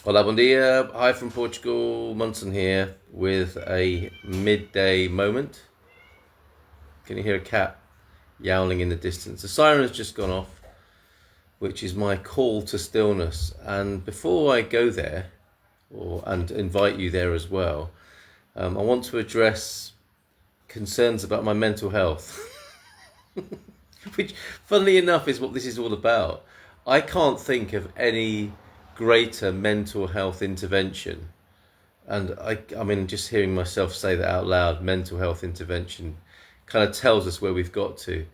Hola, bom dia. Hi from Portugal. Munson here with a midday moment. Can you hear a cat yowling in the distance? The siren has just gone off, which is my call to stillness. And before I go there, and invite you there as well, I want to address concerns about my mental health, which, funnily enough, is what this is all about. I can't think of any greater mental health intervention. And I mean, just hearing myself say that out loud, mental health intervention, kind of tells us where we've got to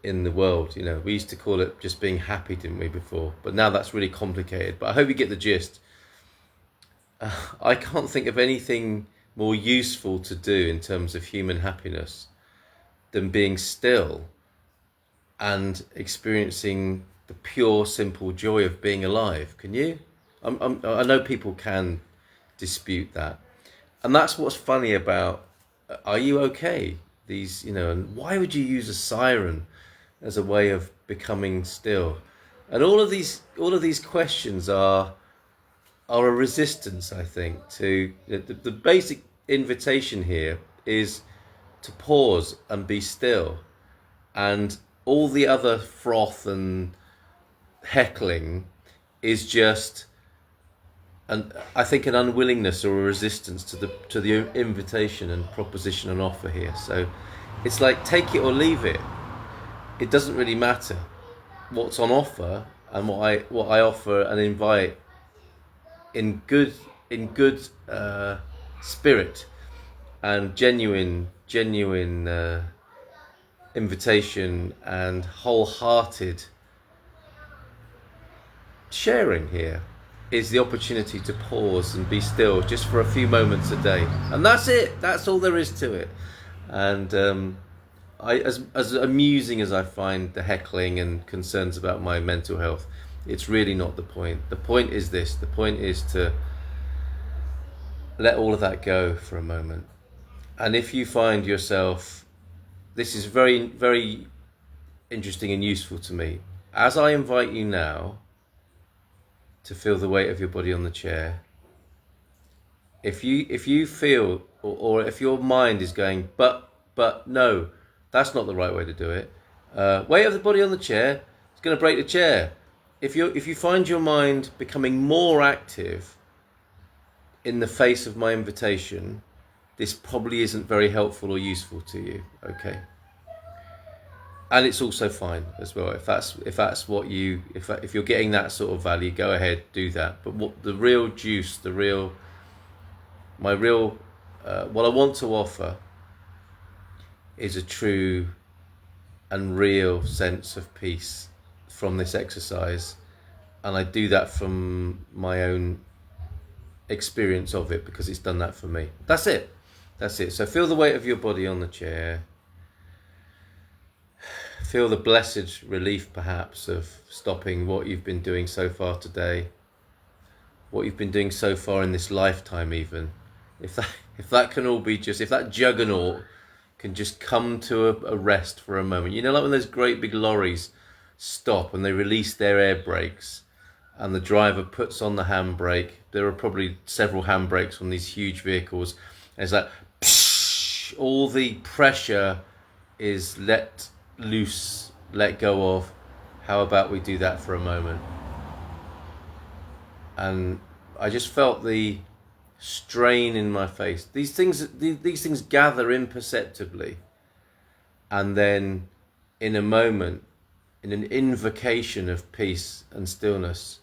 in the world. You know, we used to call it just being happy, didn't we, before? But now that's really complicated. But I hope you get the gist. I can't think of anything more useful to do in terms of human happiness than being still and experiencing the pure, simple joy of being alive. Can you? I know people can dispute that, and that's what's funny about "Are you okay?" These, and why would you use a siren as a way of becoming still? And all of these questions are a resistance, I think, to the basic invitation here is to pause and be still, and all the other froth and heckling is just I think an unwillingness or a resistance to the invitation and proposition and offer here. So it's like, take it or leave it. It doesn't really matter what's on offer, and what I offer and invite in good spirit and genuine invitation and wholehearted sharing here is the opportunity to pause and be still just for a few moments a day, and that's it. That's all there is to it. And as amusing as I find the heckling and concerns about my mental health, it's really not the point. The point is this. The point is to let all of that go for a moment. And if you find yourself, this is very, very interesting and useful to me, as I invite you now to feel the weight of your body on the chair. If you feel, or if your mind is going, but no, that's not the right way to do it. Weight of the body on the chair, it's going to break the chair. If you find your mind becoming more active in the face of my invitation, this probably isn't very helpful or useful to you. Okay. And it's also fine as well if that's what if you're getting that sort of value, go ahead, do that. But what the real juice, what I want to offer is a true and real sense of peace from this exercise, and I do that from my own experience of it because it's done that for me. That's it. So feel the weight of your body on the chair. Feel the blessed relief, perhaps, of stopping what you've been doing so far today, what you've been doing so far in this lifetime, even. If that can all be just, if that juggernaut can just come to a rest for a moment. You know, like when those great big lorries stop and they release their air brakes and the driver puts on the handbrake. There are probably several handbrakes on these huge vehicles. And it's like, psh, all the pressure is let loose, let go of. How about we do that for a moment? And I just felt the strain in my face. These things gather imperceptibly, and then in a moment, in an invocation of peace and stillness,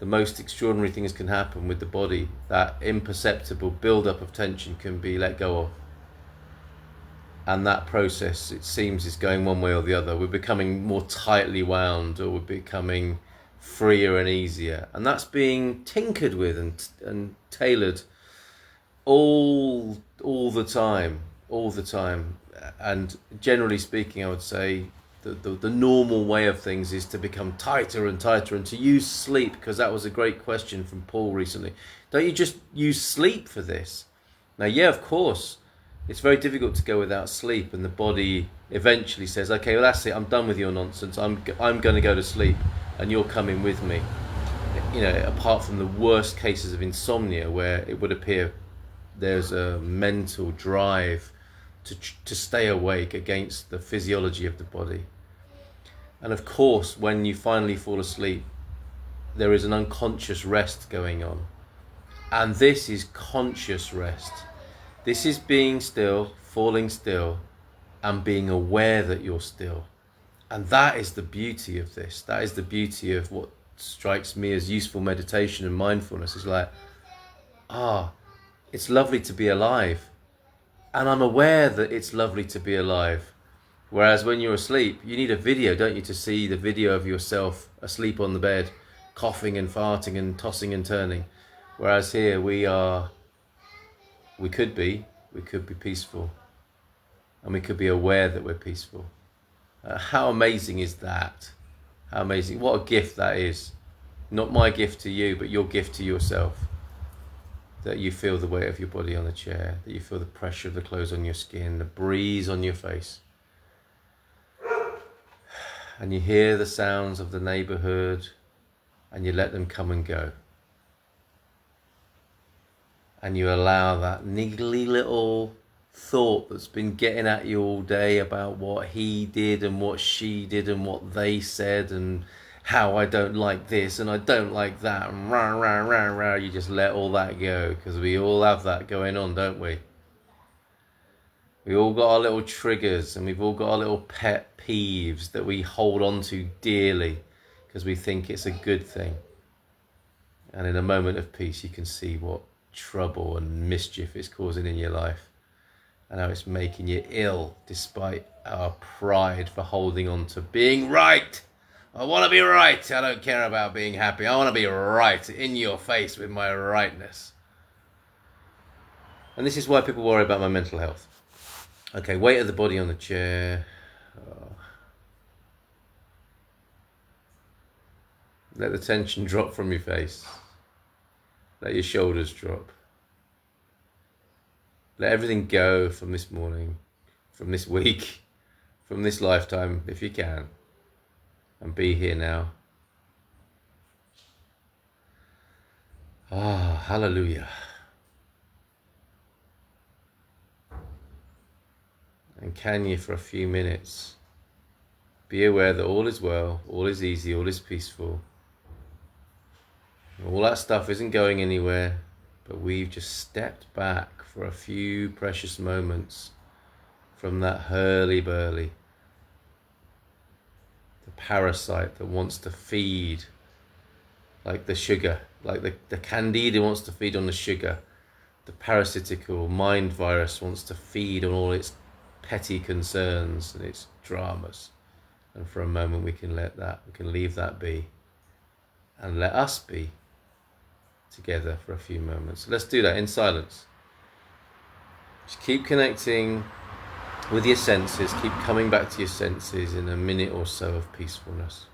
the most extraordinary things can happen with the body. That imperceptible build-up of tension can be let go of. And that process, it seems, is going one way or the other. We're becoming more tightly wound, or we're becoming freer and easier. And that's being tinkered with and tailored all the time. And generally speaking, I would say the normal way of things is to become tighter and tighter, and to use sleep, because that was a great question from Paul recently. Don't you just use sleep for this? Now, yeah, of course. It's very difficult to go without sleep, and the body eventually says, okay, well, that's it, I'm done with your nonsense, I'm going to go to sleep, and you're coming with me. you know, apart from the worst cases of insomnia where it would appear there's a mental drive to stay awake against the physiology of the body. And of course, when you finally fall asleep, there is an unconscious rest going on. And this is conscious rest. This is being still, falling still, and being aware that you're still. And that is the beauty of this. That is the beauty of what strikes me as useful meditation and mindfulness. Is like, it's lovely to be alive. And I'm aware that it's lovely to be alive. Whereas when you're asleep, you need a video, don't you, to see the video of yourself asleep on the bed, coughing and farting and tossing and turning. Whereas here we could be peaceful. And we could be aware that we're peaceful. How amazing is that? How amazing. What a gift that is. Not my gift to you, but your gift to yourself. That you feel the weight of your body on the chair, that you feel the pressure of the clothes on your skin, the breeze on your face. And you hear the sounds of the neighborhood and you let them come and go. And you allow that niggly little thought that's been getting at you all day about what he did and what she did and what they said and how I don't like this and I don't like that and rah, rah, rah, rah. You just let all that go, because we all have that going on, don't we? We all got our little triggers and we've all got our little pet peeves that we hold on to dearly because we think it's a good thing. And in a moment of peace, you can see what trouble and mischief it's causing in your life and how it's making you ill despite our pride for holding on to being right. I want to be right. I don't care about being happy. I want to be right, in your face with my rightness. And this is why people worry about my mental health. Okay, weight of the body on the chair. Let the tension drop from your face. Let your shoulders drop. Let everything go from this morning, from this week, from this lifetime, if you can. And be here now. Hallelujah. And can you, for a few minutes, be aware that all is well, all is easy, all is peaceful. All that stuff isn't going anywhere, but we've just stepped back for a few precious moments from that hurly-burly. The parasite that wants to feed, like the sugar, like the candida wants to feed on the sugar. The parasitical mind virus wants to feed on all its petty concerns and its dramas. And for a moment we can leave that be and let us be together for a few moments. Let's do that in silence. Just keep connecting with your senses, keep coming back to your senses in a minute or so of peacefulness.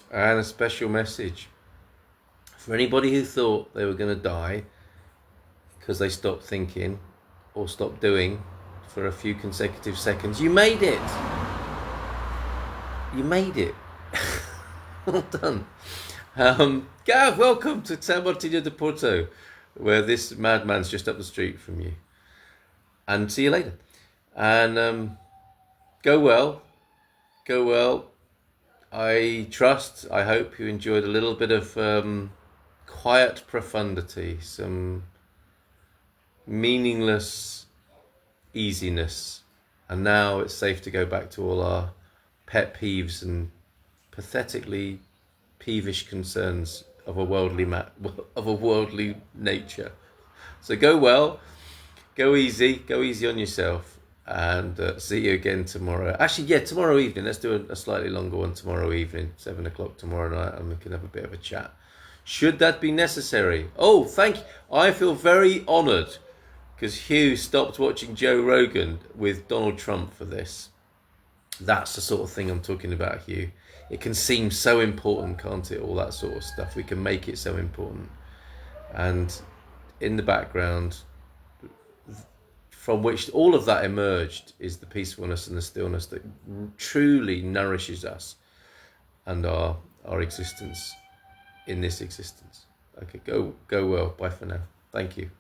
And a special message for anybody who thought they were going to die because they stopped thinking or stopped doing for a few consecutive seconds. You made it. You made it. Well done. Gav, welcome to San Martino de Porto, where this madman's just up the street from you. And see you later. And go well. Go well. I trust, I hope you enjoyed a little bit of quiet profundity, some meaningless easiness. And now it's safe to go back to all our pet peeves and pathetically peevish concerns of a worldly nature. So go well, go easy on yourself, and see you again tomorrow. Actually, yeah, tomorrow evening. Let's do a slightly longer one tomorrow evening, 7 o'clock tomorrow night, and we can have a bit of a chat. Should that be necessary? Oh, thank you. I feel very honoured because Hugh stopped watching Joe Rogan with Donald Trump for this. That's the sort of thing I'm talking about, Hugh. It can seem so important, can't it? All that sort of stuff. We can make it so important. And in the background, from which all of that emerged, is the peacefulness and the stillness that truly nourishes us and our existence in this existence. Okay, go well. Bye for now. Thank you.